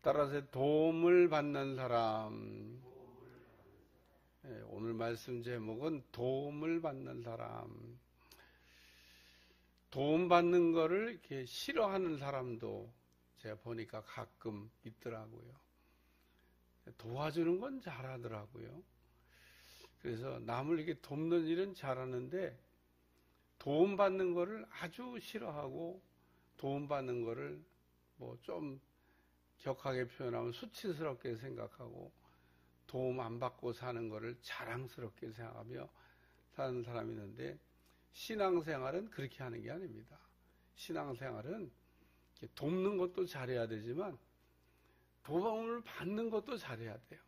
따라서 도움을 받는 사람. 오늘 말씀 제목은 도움을 받는 사람. 도움받는 거를 이렇게 싫어하는 사람도 제가 보니까 가끔 있더라고요. 도와주는 건 잘하더라고요. 그래서 남을 이렇게 돕는 일은 잘하는데 도움받는 거를 아주 싫어하고 도움받는 거를 뭐 좀 격하게 표현하면 수치스럽게 생각하고 도움 안 받고 사는 거를 자랑스럽게 생각하며 사는 사람이 있는데 신앙생활은 그렇게 하는 게 아닙니다. 신앙생활은 돕는 것도 잘해야 되지만 도움을 받는 것도 잘해야 돼요.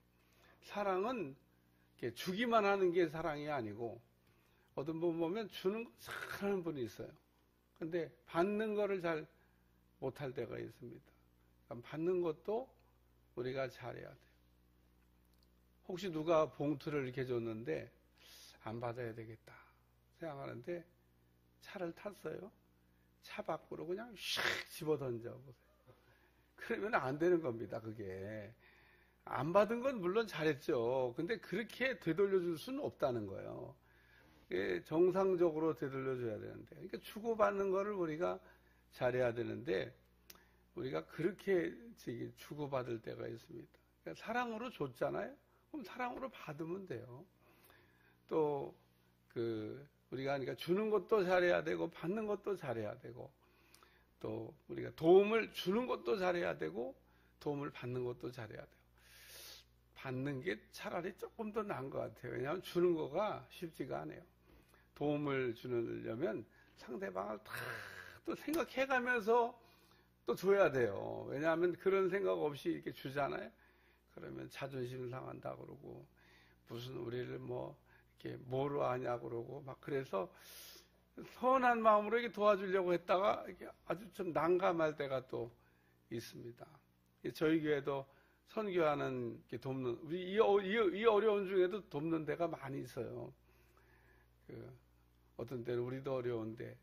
사랑은 주기만 하는 게 사랑이 아니고 어떤 분 보면 주는 거 잘하는 분이 있어요. 근데 받는 거를 잘 못할 때가 있습니다. 그러니까 받는 것도 우리가 잘해야 돼요. 혹시 누가 봉투를 이렇게 줬는데 안 받아야 되겠다 생각하는데 차를 탔어요. 차 밖으로 그냥 샥 집어 던져보세요. 그러면 안 되는 겁니다. 그게 안 받은 건 물론 잘했죠. 근데 그렇게 되돌려줄 수는 없다는 거예요. 정상적으로 되돌려줘야 되는데, 그러니까 주고받는 거를 우리가 잘해야 되는데 우리가 그렇게 주고받을 때가 있습니다. 그러니까 사랑으로 줬잖아요. 그럼 사랑으로 받으면 돼요. 또 우리가 그러니까 주는 것도 잘해야 되고 받는 것도 잘해야 되고 또 우리가 도움을 주는 것도 잘해야 되고 도움을 받는 것도 잘해야 돼요. 받는 게 차라리 조금 더 나은 것 같아요. 왜냐하면 주는 거가 쉽지가 않아요. 도움을 주려면 상대방을 다 또 생각해가면서 또 줘야 돼요. 왜냐하면 그런 생각 없이 이렇게 주잖아요. 그러면 자존심 상한다 그러고 무슨 우리를 뭐 이렇게 뭐로 하냐 그러고 막 그래서 선한 마음으로 이렇게 도와주려고 했다가 이렇게 아주 좀 난감할 때가 또 있습니다. 저희 교회도 선교하는 이렇게 돕는 우리 이 어려운 중에도 돕는 데가 많이 있어요. 어떤 때는 우리도 어려운데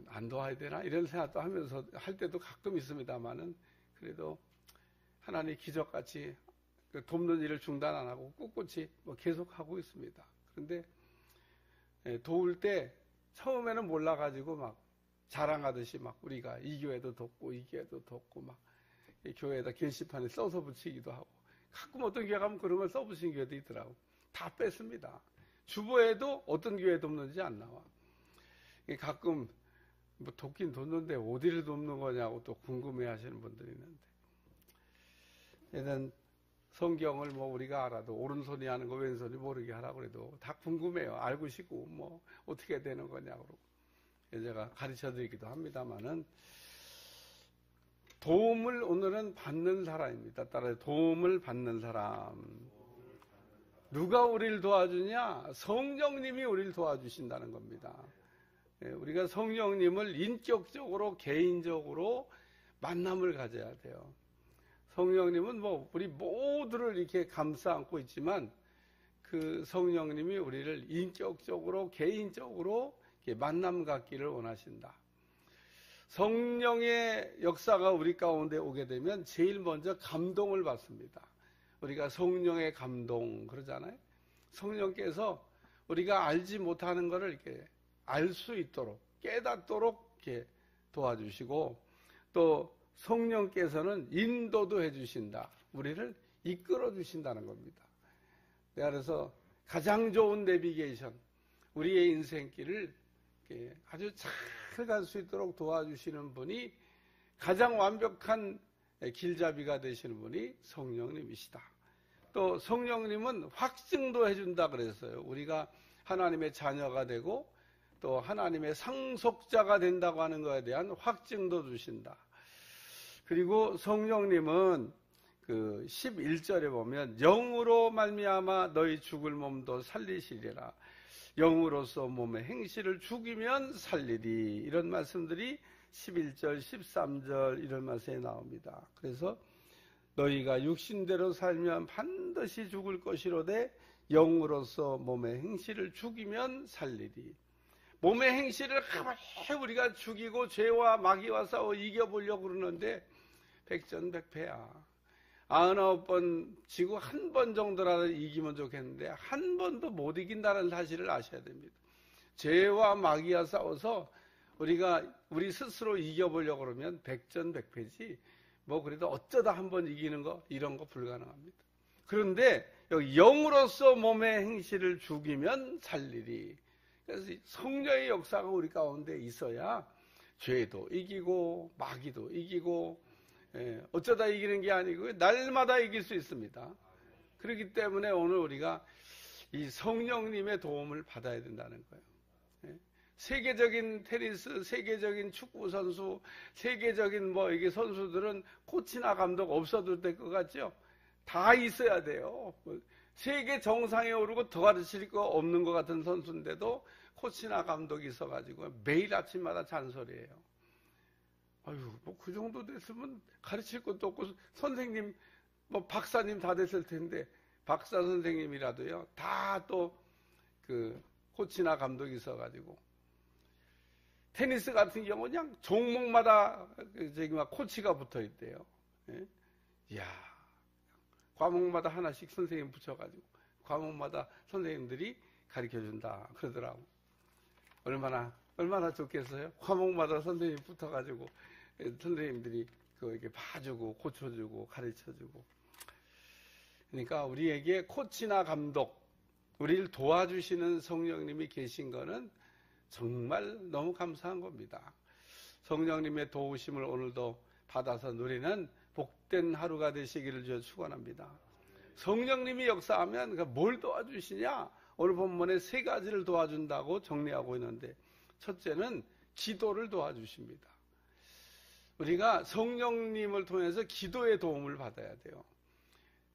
안 도와야 되나 이런 생각도 하면서 할 때도 가끔 있습니다만은 그래도 하나님 기적같이 돕는 일을 중단 안 하고 꿋꿋이 뭐 계속 하고 있습니다. 그런데 도울 때 처음에는 몰라가지고 막 자랑하듯이 막 우리가 이 교회도 돕고 이 교회도 돕고 막 교회에다 게시판에 써서 붙이기도 하고 가끔 어떤 교회 가면 그런 걸 써붙인 교회도 있더라고. 다 뺐습니다. 주보에도 어떤 교회 돕는지 안 나와. 가끔 뭐 돕긴 돕는데 어디를 돕는 거냐고 또 궁금해 하시는 분들이 있는데 일단 성경을 뭐 우리가 알아도 오른손이 하는 거 왼손이 모르게 하라고 그래도 다 궁금해요. 알고 싶고 뭐 어떻게 되는 거냐고 그러고 제가 가르쳐 드리기도 합니다만은 도움을 오늘은 받는 사람입니다. 따라서 도움을 받는 사람. 누가 우리를 도와주냐? 성령님이 우리를 도와주신다는 겁니다. 우리가 성령님을 인격적으로 개인적으로 만남을 가져야 돼요. 성령님은 뭐 우리 모두를 이렇게 감싸 안고 있지만 그 성령님이 우리를 인격적으로 개인적으로 이렇게 만남 갖기를 원하신다. 성령의 역사가 우리 가운데 오게 되면 제일 먼저 감동을 받습니다. 우리가 성령의 감동 그러잖아요. 성령께서 우리가 알지 못하는 것을 이렇게 알 수 있도록 깨닫도록 이렇게 도와주시고 또 성령께서는 인도도 해주신다. 우리를 이끌어 주신다는 겁니다. 그래서 가장 좋은 내비게이션, 우리의 인생길을 아주 잘 갈 수 있도록 도와주시는 분이 가장 완벽한 길잡이가 되시는 분이 성령님이시다. 또 성령님은 확증도 해준다 그랬어요. 우리가 하나님의 자녀가 되고 또 하나님의 상속자가 된다고 하는 것에 대한 확증도 주신다. 그리고 성령님은 그 11절에 보면 영으로 말미암아 너희 죽을 몸도 살리시리라. 영으로서 몸의 행실을 죽이면 살리리. 이런 말씀들이 11절, 13절 이런 말씀에 나옵니다. 그래서 너희가 육신대로 살면 반드시 죽을 것이로되 영으로서 몸의 행실을 죽이면 살리리. 몸의 행실을 가만히 우리가 죽이고 죄와 마귀와 싸워 이겨보려고 그러는데 백전백패야. 99번 지고 한 번 정도라도 이기면 좋겠는데 한 번도 못 이긴다는 사실을 아셔야 됩니다. 죄와 마귀와 싸워서 우리 스스로 이겨보려고 그러면 백전백패지, 뭐 그래도 어쩌다 한 번 이기는 거, 이런 거 불가능합니다. 그런데 여기 영으로서 몸의 행실을 죽이면 살리리. 그래서 성령의 역사가 우리 가운데 있어야 죄도 이기고 마귀도 이기고, 어쩌다 이기는 게 아니고 날마다 이길 수 있습니다. 그렇기 때문에 오늘 우리가 이 성령님의 도움을 받아야 된다는 거예요. 세계적인 테니스, 세계적인 축구 선수, 세계적인 이게 선수들은 코치나 감독 없어도 될 것 같죠? 다 있어야 돼요. 세계 정상에 오르고 더 가르칠 거 없는 것 같은 선수인데도 코치나 감독이 있어가지고 매일 아침마다 잔소리해요. 아유, 그 정도 됐으면 가르칠 것도 없고, 선생님, 박사님 다 됐을 텐데, 박사 선생님이라도요, 다 또 코치나 감독이 있어가지고, 테니스 같은 경우는 그냥 종목마다 코치가 붙어 있대요. 예? 이야, 과목마다 하나씩 선생님 붙여가지고 과목마다 선생님들이 가르쳐준다 그러더라고. 얼마나 좋겠어요? 과목마다 선생님 붙어가지고 선생님들이 이렇게 봐주고 고쳐주고 가르쳐주고. 그러니까 우리에게 코치나 감독, 우리를 도와주시는 성령님이 계신 거는 정말 너무 감사한 겁니다. 성령님의 도우심을 오늘도 받아서 누리는 복된 하루가 되시기를 주여 축원합니다. 성령님이 역사하면 뭘 도와주시냐? 오늘 본문에 3가지를 도와준다고 정리하고 있는데, 첫째는 기도를 도와주십니다. 우리가 성령님을 통해서 기도의 도움을 받아야 돼요.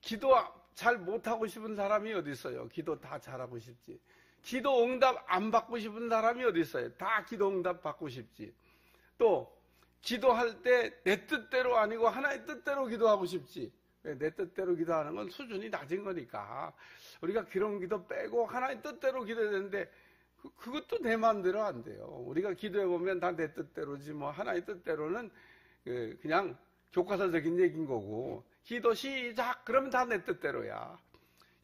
기도 잘 못하고 싶은 사람이 어디 있어요? 기도 다 잘하고 싶지. 기도 응답 안 받고 싶은 사람이 어디 있어요? 다 기도 응답 받고 싶지. 또 기도할 때 내 뜻대로 아니고 하나의 뜻대로 기도하고 싶지. 내 뜻대로 기도하는 건 수준이 낮은 거니까 우리가 그런 기도 빼고 하나의 뜻대로 기도해야 되는데, 그것도 내 마음대로 안 돼요. 우리가 기도해 보면 다 내 뜻대로지, 하나의 뜻대로는 그냥 교과서적인 얘기인 거고, 기도 시작 그러면 다 내 뜻대로야.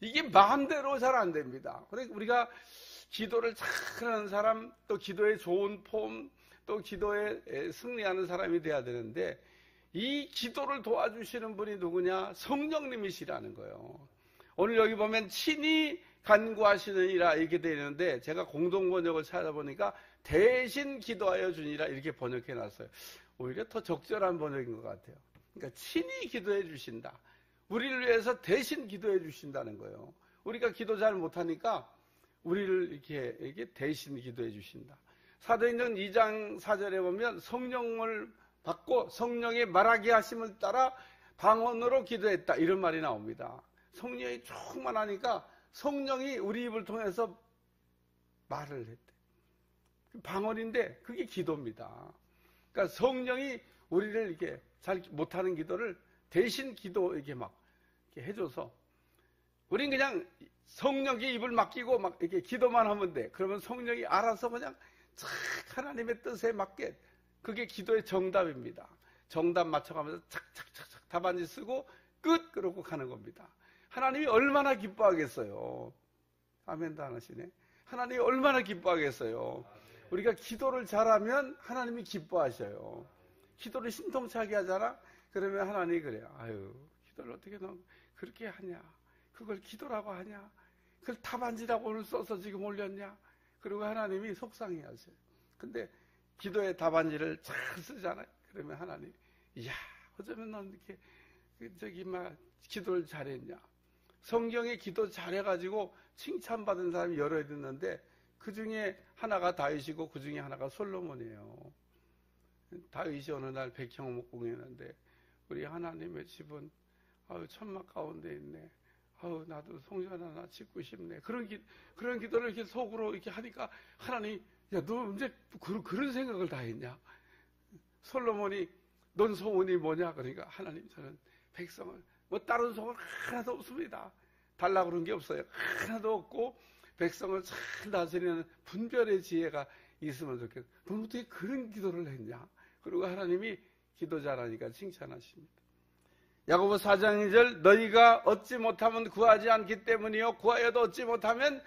이게 마음대로 잘 안 됩니다. 그러니까 우리가 기도를 잘하는 사람, 또 기도에 좋은 폼, 또 기도에 승리하는 사람이 돼야 되는데, 이 기도를 도와주시는 분이 누구냐? 성령님이시라는 거예요. 오늘 여기 보면 친히 간구하시느니라 이렇게 되어 있는데, 제가 공동번역을 찾아보니까 대신 기도하여 주니라 이렇게 번역해 놨어요. 오히려 더 적절한 번역인 것 같아요. 그러니까 친히 기도해 주신다. 우리를 위해서 대신 기도해 주신다는 거예요. 우리가 기도 잘 못하니까 우리를 이렇게 대신 기도해 주신다. 사도행전 2장 4절에 보면 성령을 받고 성령의 말하게 하심을 따라 방언으로 기도했다, 이런 말이 나옵니다. 성령이 충만하니까 성령이 우리 입을 통해서 말을 했대. 방언인데 그게 기도입니다. 그러니까 성령이 우리를 이렇게 잘 못하는 기도를 대신 기도 이렇게 해줘서, 우린 그냥 성령의 입을 맡기고 이렇게 기도만 하면 돼. 그러면 성령이 알아서 그냥 착 하나님의 뜻에 맞게, 그게 기도의 정답입니다. 정답 맞춰가면서 착착착착 답안지 쓰고 끝 그러고 가는 겁니다. 하나님이 얼마나 기뻐하겠어요. 아멘도 안 하시네. 하나님이 얼마나 기뻐하겠어요. 우리가 기도를 잘하면 하나님이 기뻐하셔요. 기도를 신통차게 하잖아. 그러면 하나님이 그래요. 아유, 기도를 어떻게 너 그렇게 하냐? 그걸 기도라고 하냐? 그걸 답안지라고 오늘 써서 지금 올렸냐? 그리고 하나님이 속상해 하세요. 근데 기도의 답안지를 잘 쓰잖아요. 그러면 하나님, 이야, 어쩌면 넌 이렇게 기도를 잘했냐? 성경에 기도 잘해가지고 칭찬받은 사람이 여러 있는데, 그 중에 하나가 다윗이고 그 중에 하나가 솔로몬이에요. 다윗이 어느 날 백향목공에 있는데, 우리 하나님의 집은 천막 가운데 있네. 나도 성전 하나 짓고 싶네. 그런 기도를 이렇게 속으로 이렇게 하니까 하나님, 야, 너 언제 그런 생각을 다 했냐? 솔로몬이, 넌 소원이 뭐냐? 그러니까 하나님, 저는 백성을, 다른 소원 하나도 없습니다. 달라고 그런 게 없어요. 하나도 없고, 백성을 잘 다스리는 분별의 지혜가 있으면 좋겠어. 넌 어떻게 그런 기도를 했냐? 그리고 하나님이 기도 잘하니까 칭찬하십니다. 야고보 4장 2절 너희가 얻지 못하면 구하지 않기 때문이요 구하여도 얻지 못하면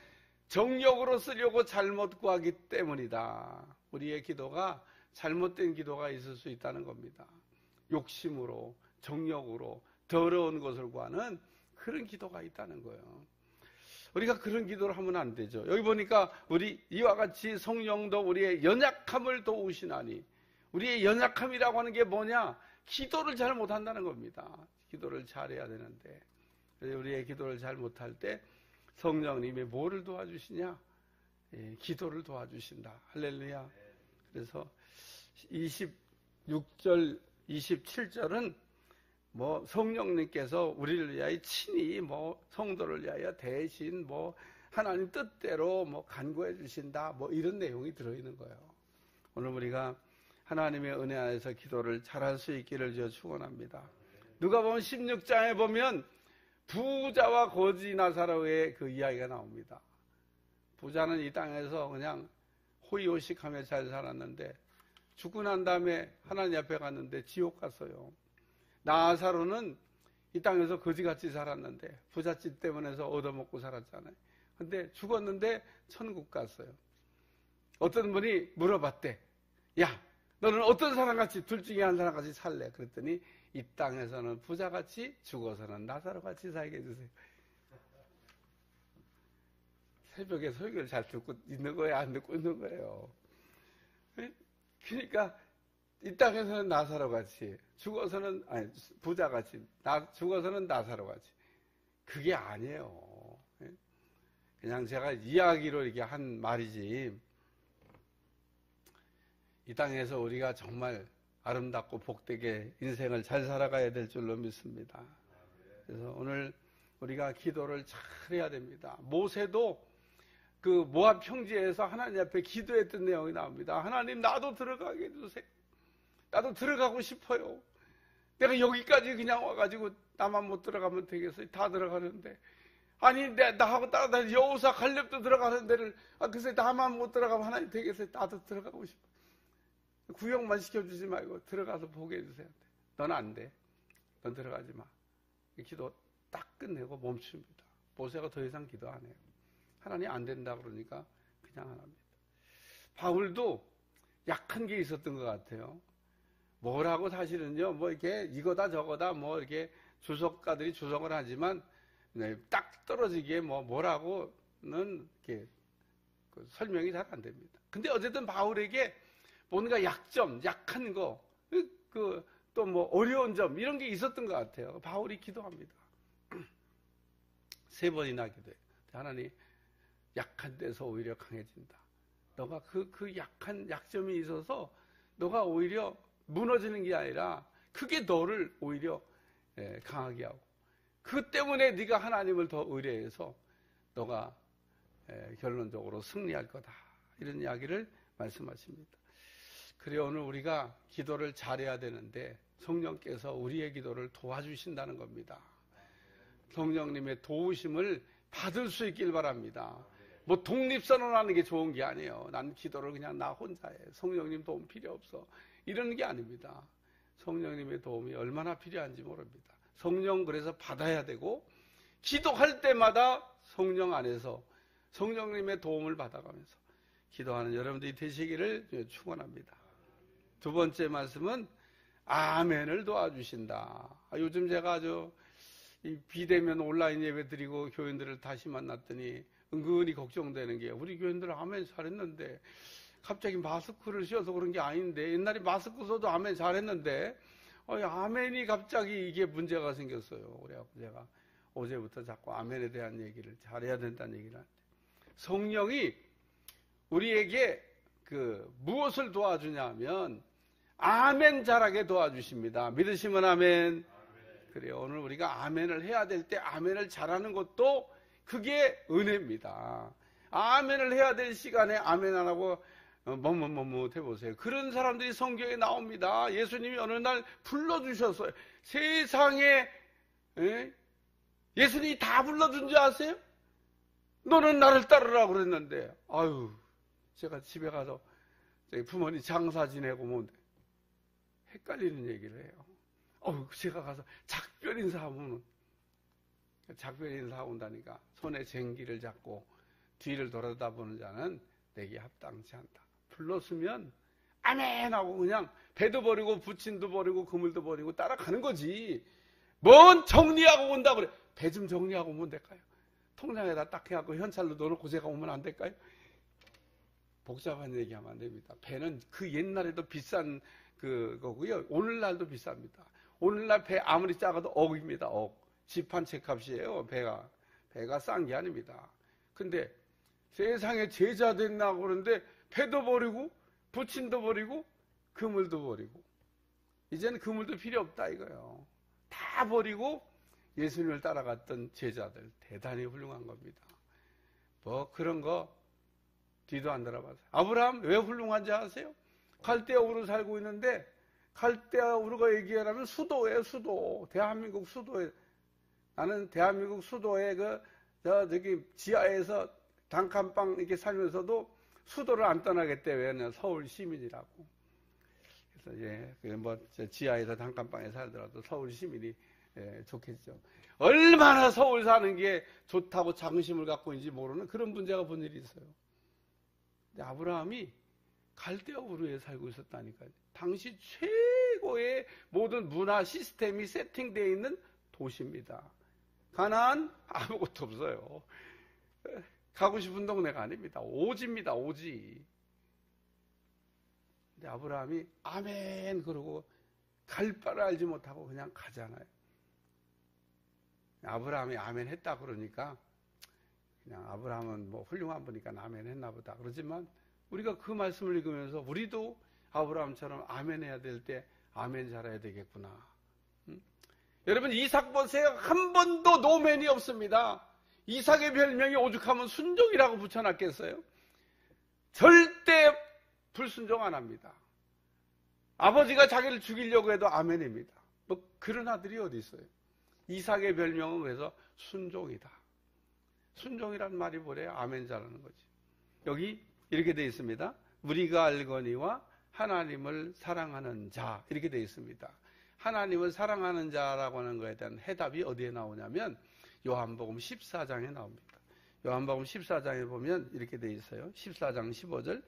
정욕으로 쓰려고 잘못 구하기 때문이다. 우리의 기도가 잘못된 기도가 있을 수 있다는 겁니다. 욕심으로 정욕으로 더러운 것을 구하는 그런 기도가 있다는 거예요. 우리가 그런 기도를 하면 안 되죠. 여기 보니까 우리 이와 같이 성령도 우리의 연약함을 도우시나니, 우리의 연약함이라고 하는 게 뭐냐? 기도를 잘 못한다는 겁니다. 기도를 잘해야 되는데 우리의 기도를 잘 못할 때 성령님이 뭐를 도와주시냐? 기도를 도와주신다. 할렐루야. 그래서 26절 27절은 뭐 성령님께서 우리를 위하여 친히 뭐 성도를 위하여 대신 뭐 하나님 뜻대로 뭐 간구해 주신다, 뭐 이런 내용이 들어있는 거예요. 오늘 우리가 하나님의 은혜 안에서 기도를 잘할 수 있기를 저 축원합니다. 누가복음 16장에 보면 부자와 거지 나사로의 그 이야기가 나옵니다. 부자는 이 땅에서 그냥 호의호식하며 잘 살았는데 죽고 난 다음에 하나님 앞에 갔는데 지옥 갔어요. 나사로는 이 땅에서 거지같이 살았는데 부잣집 때문에 얻어먹고 살았잖아요. 근데 죽었는데 천국 갔어요. 어떤 분이 물어봤대. 야, 너는 어떤 사람같이, 둘 중에 한 사람같이 살래? 그랬더니 이 땅에서는 부자같이, 죽어서는 나사로같이 살게 해주세요. 새벽에 설교를 잘 듣고 있는 거예요? 안 듣고 있는 거예요? 그러니까 이 땅에서는 나사로같이, 죽어서는, 아니, 부자같이, 죽어서는 나사로같이. 그게 아니에요. 그냥 제가 이야기로 이렇게 한 말이지, 이 땅에서 우리가 정말 아름답고 복되게 인생을 잘 살아가야 될 줄로 믿습니다. 그래서 오늘 우리가 기도를 잘 해야 됩니다. 모세도 그 모압 평지에서 하나님 앞에 기도했던 내용이 나옵니다. 하나님, 나도 들어가게 해주세요. 나도 들어가고 싶어요. 내가 여기까지 그냥 와가지고 나만 못 들어가면 되겠어요? 다 들어가는데. 아니, 나하고 따라다니는 여호사 갈렙도 들어가는 데를, 글쎄 나만 못 들어가면 하나님 되겠어요? 나도 들어가고 싶어요. 구역만 시켜주지 말고 들어가서 보게 해주세요. 넌 안 돼. 넌 들어가지 마. 기도 딱 끝내고 멈춥니다. 모세가 더 이상 기도 안 해요. 하나님 안 된다 그러니까 그냥 안 합니다. 바울도 약한 게 있었던 것 같아요. 뭐라고 사실은요, 뭐 이렇게 이거다 저거다 뭐 이렇게 주석가들이 주석을 하지만 딱 떨어지기에 뭐라고는 이렇게 설명이 잘 안 됩니다. 근데 어쨌든 바울에게 뭔가 약점, 약한 거, 또 뭐 어려운 점 이런 게 있었던 것 같아요. 바울이 기도합니다. 3번이나 기도해요. 하나님, 약한 데서 오히려 강해진다. 너가 그 약한 약점이 있어서 너가 오히려 무너지는 게 아니라 그게 너를 오히려 강하게 하고, 그 때문에 네가 하나님을 더 의뢰해서 너가 결론적으로 승리할 거다. 이런 이야기를 말씀하십니다. 그래요, 오늘 우리가 기도를 잘해야 되는데 성령께서 우리의 기도를 도와주신다는 겁니다. 성령님의 도우심을 받을 수 있길 바랍니다. 뭐 독립선언하는 게 좋은 게 아니에요. 난 기도를 그냥 나 혼자 해. 성령님 도움 필요 없어. 이런 게 아닙니다. 성령님의 도움이 얼마나 필요한지 모릅니다. 성령 그래서 받아야 되고, 기도할 때마다 성령 안에서 성령님의 도움을 받아가면서 기도하는 여러분들이 되시기를 축원합니다. 두 번째 말씀은 아멘을 도와주신다. 요즘 제가 아주 비대면 온라인 예배 드리고 교인들을 다시 만났더니 은근히 걱정되는 게, 우리 교인들 아멘 잘했는데 갑자기 마스크를 씌워서 그런 게 아닌데, 옛날에 마스크 써도 아멘 잘했는데 아멘이 갑자기 이게 문제가 생겼어요. 그래갖고 제가 어제부터 자꾸 아멘에 대한 얘기를 잘해야 된다는 얘기를 하는데, 성령이 우리에게 무엇을 도와주냐 하면 아멘 잘하게 도와주십니다. 믿으시면 아멘. 그래요. 오늘 우리가 아멘을 해야 될 때 아멘을 잘하는 것도 그게 은혜입니다. 아멘을 해야 될 시간에 아멘 안 하고 머뭇머뭇 해보세요. 그런 사람들이 성경에 나옵니다. 예수님이 어느 날 불러주셨어요. 세상에 예수님이 다 불러준 줄 아세요? 너는 나를 따르라고 그랬는데, 아유, 제가 집에 가서 부모님 장사 지내고 뭐 헷갈리는 얘기를 해요. 제가 가서 작별 인사하면, 작별 인사하고 온다니까 손에 쟁기를 잡고 뒤를 돌아다보는 자는 내게 합당치 않다. 불렀으면 아멘 하고 그냥 배도 버리고 부친도 버리고 그물도 버리고 따라가는 거지. 뭔 정리하고 온다 그래. 배 좀 정리하고 오면 될까요? 통장에다 딱 해갖고 현찰로 넣어놓고 제가 오면 안 될까요? 복잡한 얘기하면 안 됩니다. 배는 그 옛날에도 비싼 그거고요. 오늘날도 비쌉니다. 오늘날 배 아무리 작아도 억입니다. 억. 집 한 채 값이에요. 배가 싼 게 아닙니다. 근데 세상에 제자 됐나고 그러는데 배도 버리고 부친도 버리고 그물도 버리고 이제는 그물도 필요 없다 이거예요. 다 버리고 예수님을 따라갔던 제자들 대단히 훌륭한 겁니다. 뭐 그런 거 뒤도 안 돌아봤어요. 아브라함 왜 훌륭한지 아세요? 갈대아 우르 살고 있는데 갈대아 우르가 얘기하라면 수도예요. 수도. 대한민국 수도에. 나는 대한민국 수도에 저기 지하에서 단칸방 이렇게 살면서도 수도를 안 떠나겠대. 왜냐면 서울 시민이라고. 그래서 뭐 지하에서 단칸방에 살더라도 서울 시민이 좋겠죠. 얼마나 서울 사는 게 좋다고 자긍심을 갖고 있는지 모르는 그런 문제가 본 일이 있어요. 근데 아브라함이 갈대아 우르에 살고 있었다니까요. 당시 최고의 모든 문화 시스템이 세팅되어 있는 도시입니다. 가나안 아무것도 없어요. 가고 싶은 동네가 아닙니다. 오지입니다. 오지. 근데 아브라함이 아멘 그러고 갈 바를 알지 못하고 그냥 가잖아요. 아브라함이 아멘 했다 그러니까 그냥 아브라함은 뭐 훌륭한 분이니까 아멘 했나 보다. 그러지만 우리가 그 말씀을 읽으면서 우리도 아브라함처럼 아멘 해야 될 때 아멘 잘해야 되겠구나. 여러분 이삭 보세요. 한 번도 노맨이 없습니다. 이삭의 별명이 오죽하면 순종이라고 붙여놨겠어요? 절대 불순종 안 합니다. 아버지가 자기를 죽이려고 해도 아멘입니다. 뭐 그런 아들이 어디 있어요? 이삭의 별명은 그래서 순종이다. 순종이란 말이 뭐래요? 아멘 잘하는 거지. 여기 이렇게 되어 있습니다. 우리가 알거니와 하나님을 사랑하는 자 이렇게 되어 있습니다. 하나님을 사랑하는 자라고 하는 것에 대한 해답이 어디에 나오냐면 요한복음 14장에 나옵니다. 요한복음 14장에 보면 이렇게 되어 있어요. 14장 15절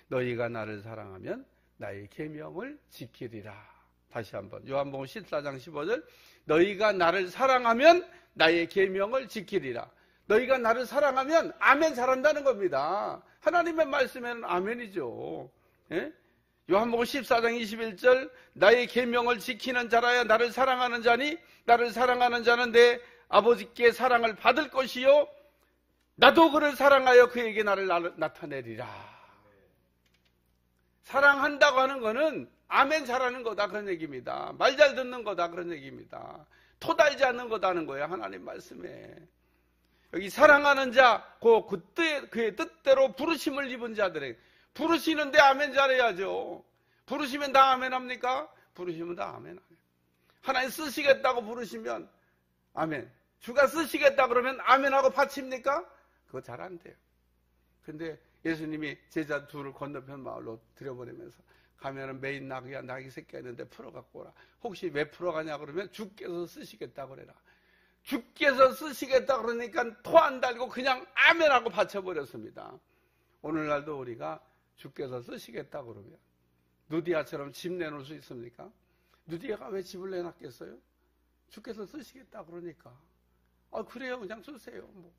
너희가 나를 사랑하면 나의 계명을 지키리라. 다시 한번 요한복음 14장 15절 너희가 나를 사랑하면 나의 계명을 지키리라. 너희가 나를 사랑하면 아멘 잘한다는 겁니다. 하나님의 말씀에는 아멘이죠. 예? 요한복음 14장 21절 나의 계명을 지키는 자라야 나를 사랑하는 자니 나를 사랑하는 자는 내 아버지께 사랑을 받을 것이요 나도 그를 사랑하여 그에게 나를 나타내리라. 사랑한다고 하는 거는 아멘 잘하는 거다 그런 얘기입니다. 말 잘 듣는 거다 그런 얘기입니다. 토달지 않는 거다는 거예요. 하나님 말씀에. 여기 사랑하는 자, 그의 뜻대로 부르심을 입은 자들에게 부르시는데 아멘 잘해야죠. 부르시면 다 아멘 합니까? 부르시면 다 아멘 합니다. 하나님 쓰시겠다고 부르시면 아멘. 주가 쓰시겠다 그러면 아멘하고 바칩니까? 그거 잘 안 돼요. 근데 예수님이 제자 둘을 건너편 마을로 들여보내면서 가면은 메인 낙이야 낙이 새끼가 있는데 풀어갖고 오라. 혹시 왜 풀어가냐 그러면 주께서 쓰시겠다 그래라. 주께서 쓰시겠다 그러니까 토 안 달고 그냥 아멘하고 바쳐버렸습니다. 오늘날도 우리가 주께서 쓰시겠다 그러면 누디아처럼 집 내놓을 수 있습니까? 누디아가 왜 집을 내놨겠어요? 주께서 쓰시겠다 그러니까. 그래요 그냥 쓰세요. 뭐.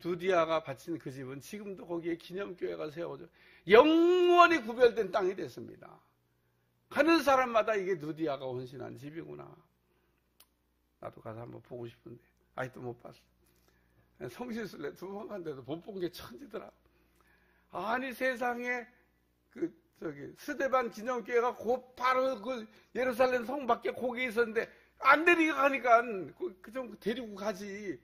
누디아가 바친 그 집은 지금도 거기에 기념교회가 세워져 영원히 구별된 땅이 됐습니다. 가는 사람마다 이게 누디아가 헌신한 집이구나. 나도 가서 한번 보고 싶은데 아직도 못 봤어. 성실순례 2번 갔는데도 못 본 게 천지더라. 아니 세상에 스데반 기념교회가 바로 예루살렘 성 밖에 거기 있었는데 안 데리고 가니까 좀 데리고 가지.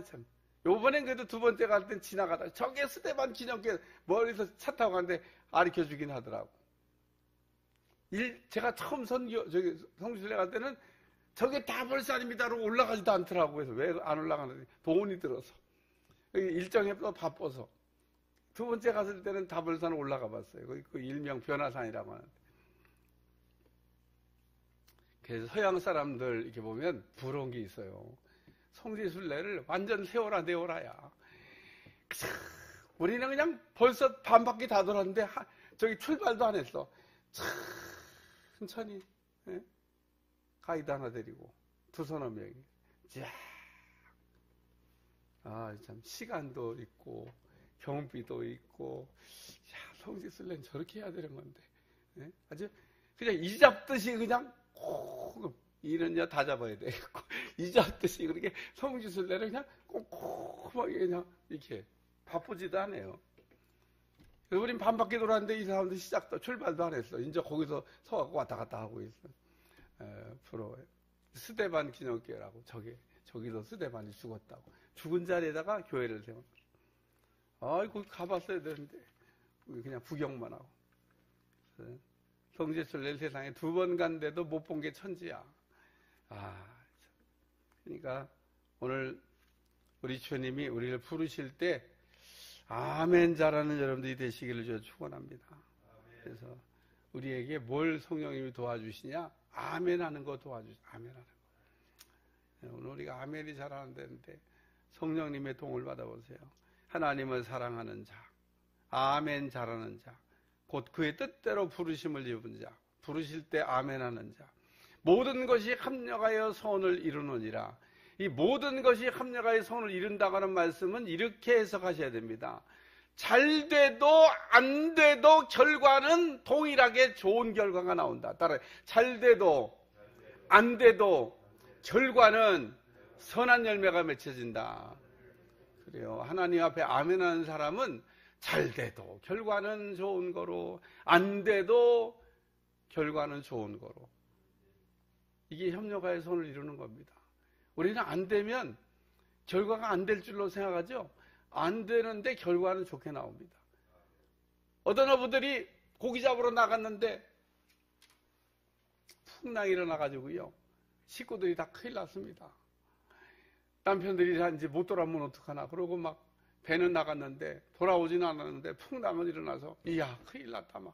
참. 요번엔 그래도 2번째 갈 땐 지나가다 저게 스데반 기념교회 멀리서 차 타고 가는데 가르쳐 주긴 하더라고. 제가 처음 성실례 갈 때는 저게 다벌산입니다로 올라가지도 않더라고. 그래서 왜 안 올라가는지 돈이 들어서 일정이 또 바빠서 2번째 갔을 때는 다벌산 올라가 봤어요. 거기 그 일명 변화산이라고 하는데 그래서 서양 사람들 이렇게 보면 부러운 게 있어요. 성지순례를 완전 세워라 내워라야. 우리는 그냥 벌써 반바퀴 다 돌았는데 저기 출발도 안 했어. 천천히 가이드 하나 데리고 두서너 명이 참 시간도 있고 경비도 있고 성지순례는 저렇게 해야 되는 건데 아주 그냥 이 잡듯이 그냥 꼭 이는요 다 잡아야 되겠고 이 잡듯이 그렇게 성지순례를 그냥 꼼꼼하게 그냥 이렇게 바쁘지도 않아요. 그래서 우린 반바퀴 돌았는데 이 사람들 시작도 출발도 안 했어. 이제 거기서 서갖고 왔다 갔다 하고 있어. 부러워요. 스데반 기념교회라고 저기도 스데반이 죽었다고. 죽은 자리에다가 교회를 세운 거예요. 아이고 가봤어야 되는데 그냥 구경만 하고. 성지순례를 세상에 2번 간데도 못 본 게 천지야. 그러니까 오늘 우리 주님이 우리를 부르실 때 아멘 잘하는 여러분들이 되시기를 저 축원합니다. 그래서 우리에게 뭘 성령님이 도와주시냐? 아멘 하는 거 아멘 하는 거. 오늘 우리가 아멘이 잘하는데 성령님의 도움을 받아보세요. 하나님을 사랑하는 자, 아멘 잘하는 자, 곧 그의 뜻대로 부르심을 입은 자, 부르실 때 아멘 하는 자, 모든 것이 합력하여 선을 이루느니라. 이 모든 것이 합력하여 선을 이룬다고 하는 말씀은 이렇게 해석하셔야 됩니다. 잘 돼도 안 돼도 결과는 동일하게 좋은 결과가 나온다. 따라 잘 돼도 안 돼도 결과는 선한 열매가 맺혀진다. 그래요. 하나님 앞에 아멘하는 사람은 잘 돼도 결과는 좋은 거로 안 돼도 결과는 좋은 거로 이게 협력하여 선을 이루는 겁니다. 우리는 안 되면 결과가 안 될 줄로 생각하죠. 안 되는데 결과는 좋게 나옵니다. 어떤 어부들이 고기 잡으러 나갔는데 풍랑이 일어나가지고요. 식구들이 다 큰일 났습니다. 남편들이 다 이제 못 돌아오면 어떡하나. 그러고 막 배는 나갔는데 돌아오지는 않았는데 풍랑은 일어나서 이야 큰일 났다 막.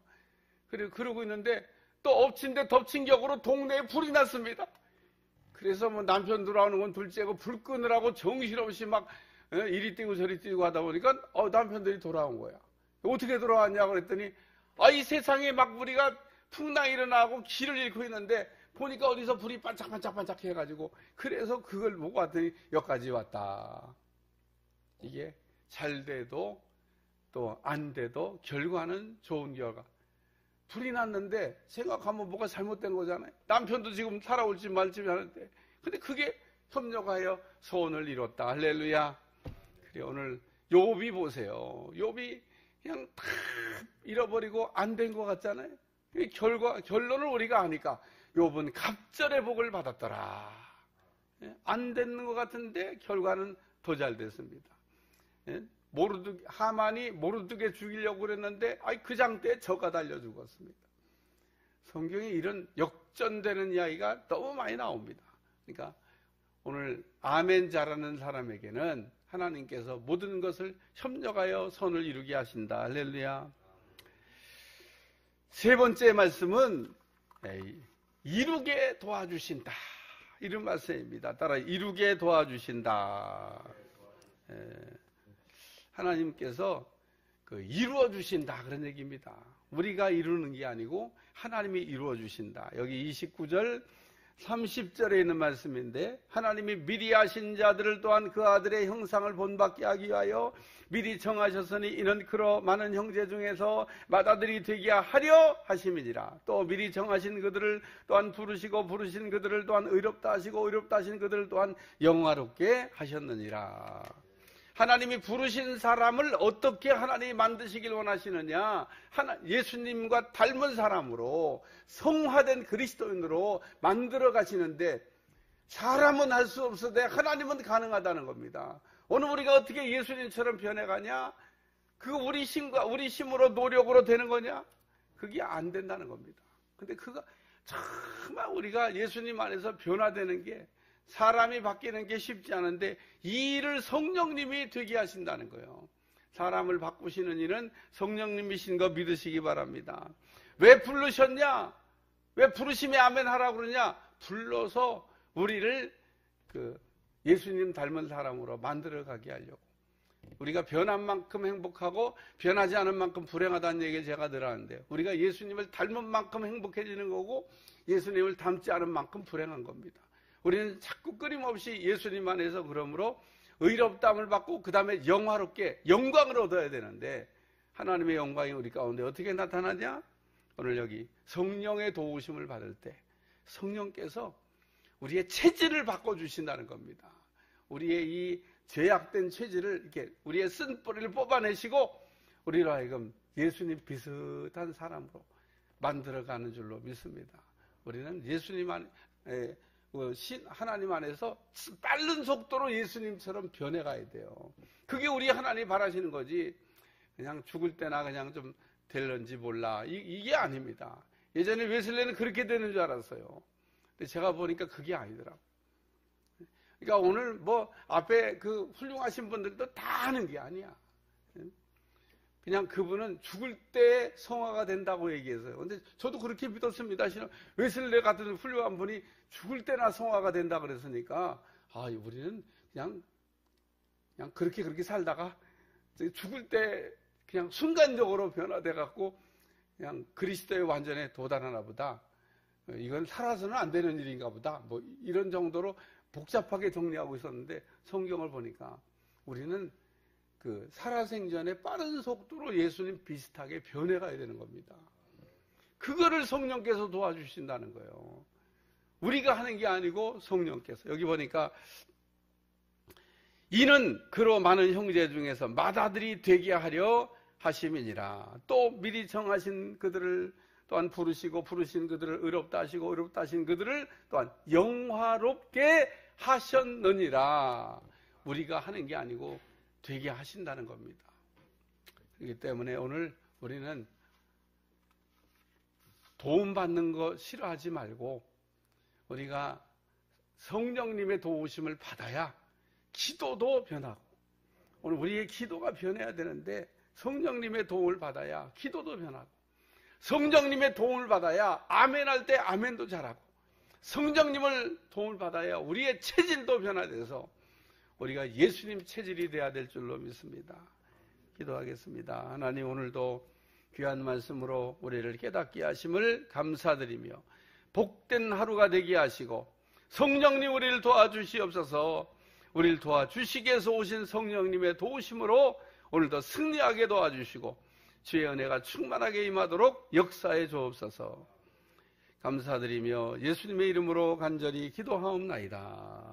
그러고 있는데 또 엎친 데 덮친 격으로 동네에 불이 났습니다. 그래서 뭐 남편 돌아오는 건 둘째고 불 끄느라고 정신없이 막 이리 뛰고 저리 뛰고 하다 보니까 남편들이 돌아온 거야. 어떻게 돌아왔냐고 그랬더니 이 세상에 막 우리가 풍랑이 일어나고 길을 잃고 있는데 보니까 어디서 불이 반짝반짝 해가지고 그래서 그걸 보고 왔더니 여기까지 왔다. 이게 잘 돼도 또 안 돼도 결과는 좋은 결과. 불이 났는데 생각하면 뭐가 잘못된 거잖아요. 남편도 지금 살아올지 말지 하는데 근데 그게 협력하여 소원을 이뤘다. 할렐루야. 그래 오늘 욥이 보세요. 욥이 그냥 다 잃어버리고 안 된 것 같잖아요. 결론을 우리가 아니까 욥은 갑절의 복을 받았더라. 안 되는 것 같은데 결과는 더 잘 됐습니다. 하만이 모르드게 죽이려고 그랬는데 그 장대에 저가 달려 죽었습니다. 성경에 이런 역전되는 이야기가 너무 많이 나옵니다. 그러니까 오늘 아멘 잘하는 사람에게는 하나님께서 모든 것을 협력하여 선을 이루게 하신다. 할렐루야. 세 번째 말씀은 이루게 도와주신다. 이런 말씀입니다. 따라 이루게 도와주신다. 하나님께서 이루어 주신다 그런 얘기입니다. 우리가 이루는 게 아니고 하나님이 이루어 주신다. 여기 29절 30절에 있는 말씀인데 하나님이 미리 아신 자들을 또한 그 아들의 형상을 본받게 하기 위하여 미리 정하셨으니 이는 그로 많은 형제 중에서 맏아들이 되게 하려 하심이니라. 또 미리 정하신 그들을 또한 부르시고 부르신 그들을 또한 의롭다 하시고 의롭다 하신 그들을 또한 영화롭게 하셨느니라. 하나님이 부르신 사람을 어떻게 하나님이 만드시길 원하시느냐? 예수님과 닮은 사람으로 성화된 그리스도인으로 만들어 가시는데 사람은 할 수 없어도 하나님은 가능하다는 겁니다. 오늘 우리가 어떻게 예수님처럼 변해가냐? 그거 우리 힘으로 노력으로 되는 거냐? 그게 안 된다는 겁니다. 근데 그거 정말 우리가 예수님 안에서 변화되는 게 사람이 바뀌는 게 쉽지 않은데 이 일을 성령님이 되게 하신다는 거예요. 사람을 바꾸시는 일은 성령님이신 거 믿으시기 바랍니다. 왜 부르셨냐? 왜 부르심에 아멘 하라고 그러냐? 불러서 우리를 예수님 닮은 사람으로 만들어가게 하려고. 우리가 변한 만큼 행복하고 변하지 않은 만큼 불행하다는 얘기를 제가 늘 하는데, 우리가 예수님을 닮은 만큼 행복해지는 거고 예수님을 닮지 않은 만큼 불행한 겁니다. 우리는 자꾸 끊임없이 예수님 안에서 그러므로 의롭다함을 받고 그 다음에 영화롭게 영광을 얻어야 되는데, 하나님의 영광이 우리 가운데 어떻게 나타나냐? 오늘 여기 성령의 도우심을 받을 때 성령께서 우리의 체질을 바꿔주신다는 겁니다. 우리의 이 죄악된 체질을 이렇게 우리의 쓴뿌리를 뽑아내시고 우리로 하여금 예수님 비슷한 사람으로 만들어가는 줄로 믿습니다. 우리는 예수님 하나님 안에서 빠른 속도로 예수님처럼 변해가야 돼요. 그게 우리 하나님 바라시는 거지, 그냥 죽을 때나 그냥 좀 될런지 몰라, 이게 아닙니다. 예전에 웨슬레는 그렇게 되는 줄 알았어요. 근데 제가 보니까 그게 아니더라고요. 그러니까 오늘 앞에 훌륭하신 분들도 다 하는 게 아니야. 그냥 그분은 죽을 때 성화가 된다고 얘기해서요. 근데 저도 그렇게 믿었습니다. 웨슬레 같은 훌륭한 분이 죽을 때나 성화가 된다 그랬으니까, 우리는 그냥 그렇게 살다가 죽을 때 그냥 순간적으로 변화돼갖고 그냥 그리스도의 완전에 도달하나 보다. 이건 살아서는 안 되는 일인가 보다. 이런 정도로 복잡하게 정리하고 있었는데, 성경을 보니까 우리는 살아생전에 빠른 속도로 예수님 비슷하게 변해가야 되는 겁니다. 그거를 성령께서 도와주신다는 거예요. 우리가 하는 게 아니고 성령께서. 여기 보니까 이는 그로 많은 형제 중에서 맏아들이 되게 하려 하심이니라. 또 미리 정하신 그들을 또한 부르시고 부르신 그들을 의롭다 하시고 의롭다 하신 그들을 또한 영화롭게 하셨느니라. 우리가 하는 게 아니고 되게 하신다는 겁니다. 그렇기 때문에 오늘 우리는 도움받는 거 싫어하지 말고 우리가 성령님의 도우심을 받아야 기도도 변하고, 오늘 우리의 기도가 변해야 되는데 성령님의 도움을 받아야 기도도 변하고, 성령님의 도움을 받아야 아멘할 때 아멘도 잘하고, 성령님을 도움을 받아야 우리의 체질도 변화돼서 우리가 예수님 체질이 돼야 될 줄로 믿습니다. 기도하겠습니다. 하나님, 오늘도 귀한 말씀으로 우리를 깨닫게 하심을 감사드리며 복된 하루가 되게 하시고 성령님 우리를 도와주시옵소서. 우리를 도와주시기 위해서 오신 성령님의 도우심으로 오늘도 승리하게 도와주시고 주의 은혜가 충만하게 임하도록 역사해 주옵소서. 감사드리며 예수님의 이름으로 간절히 기도하옵나이다.